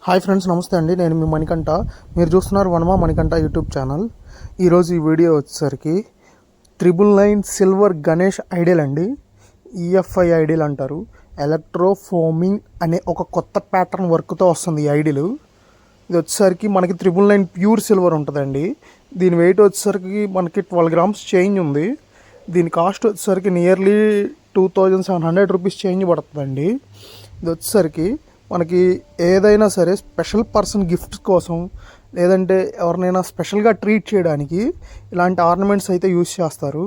Hi friends, నమస్తే అండి. నేను మీ మణికంఠ. మీరు చూస్తున్నారు వనమా మణికంఠ యూట్యూబ్ ఛానల్. ఈరోజు ఈ వీడియో వచ్చేసరికి 999 సిల్వర్ గణేష్ ఐడియల్ అండి. ఈఎఫ్ఐ ఐడియల్ అంటారు. ఎలక్ట్రోఫోమింగ్ అనే ఒక కొత్త ప్యాటర్న్ వర్క్తో వస్తుంది ఈ ఐడియల్. ఇది వచ్చేసరికి మనకి 999 ప్యూర్ సిల్వర్ ఉంటుందండి. దీని వెయిట్ వచ్చేసరికి మనకి 12 గ్రామ్స్ చేంజ్ ఉంది. దీని కాస్ట్ వచ్చేసరికి నియర్లీ 2700 రూపీస్ చేంజ్ పడుతుందండి. ఇది వచ్చేసరికి మనకి ఏదైనా సరే స్పెషల్ పర్సన్ గిఫ్ట్స్ కోసం, లేదంటే ఎవరినైనా స్పెషల్గా ట్రీట్ చేయడానికి ఇలాంటి ఆర్నమెంట్స్ అయితే యూజ్ చేస్తారు.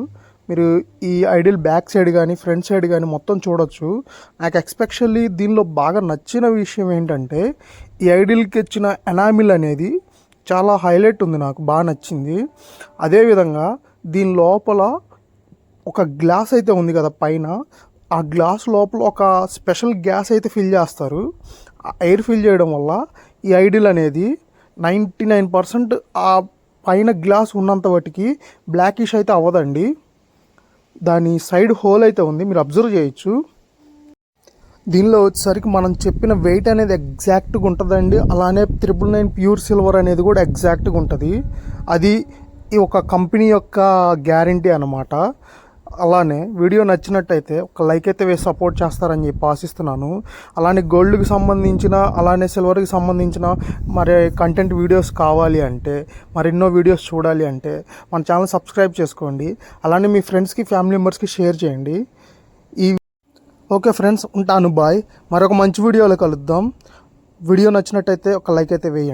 మీరు ఈ ఐడియల్ బ్యాక్ సైడ్ కానీ ఫ్రంట్ సైడ్ కానీ మొత్తం చూడొచ్చు. నాకు ఎక్స్పెషల్లీ దీనిలో బాగా నచ్చిన విషయం ఏంటంటే ఈ ఐడియల్కి వచ్చిన ఎనామిల్ అనేది చాలా హైలైట్ ఉంది, నాకు బాగా నచ్చింది. అదేవిధంగా దీని లోపల ఒక గ్లాస్ అయితే ఉంది కదా పైన, ఆ గ్లాస్ లోపల ఒక స్పెషల్ గ్యాస్ అయితే ఫిల్ చేస్తారు. ఎయిర్ ఫిల్ చేయడం వల్ల ఈ ఐడియల్ అనేది 99% ఆ పైన గ్లాస్ ఉన్నంత వాటికి బ్లాకిష్ అయితే అవ్వదండి. దాని సైడ్ హోల్ అయితే ఉంది, మీరు అబ్జర్వ్ చేయొచ్చు. దీనిలో వచ్చేసరికి మనం చెప్పిన వెయిట్ అనేది ఎగ్జాక్ట్గా ఉంటుందండి. అలానే 999 ప్యూర్ సిల్వర్ అనేది కూడా ఎగ్జాక్ట్గా ఉంటుంది. అది ఈ ఒక కంపెనీ యొక్క గ్యారంటీ అన్నమాట. అలానే వీడియో నచ్చినట్టయితే ఒక లైక్ అయితే వేసి సపోర్ట్ చేస్తారని చెప్పి ఆశిస్తున్నాను. అలానే గోల్డ్కి సంబంధించిన, అలానే సిల్వర్కి సంబంధించిన మరి కంటెంట్ వీడియోస్ కావాలి అంటే, మరెన్నో వీడియోస్ చూడాలి అంటే మన ఛానల్ సబ్స్క్రైబ్ చేసుకోండి. అలానే మీ ఫ్రెండ్స్కి, ఫ్యామిలీ మెంబర్స్కి షేర్ చేయండి. ఓకే ఫ్రెండ్స్, ఉంటాను, బాయ్. మరొక మంచి వీడియోలో కలుద్దాం. వీడియో నచ్చినట్టయితే ఒక లైక్ అయితే వేయండి.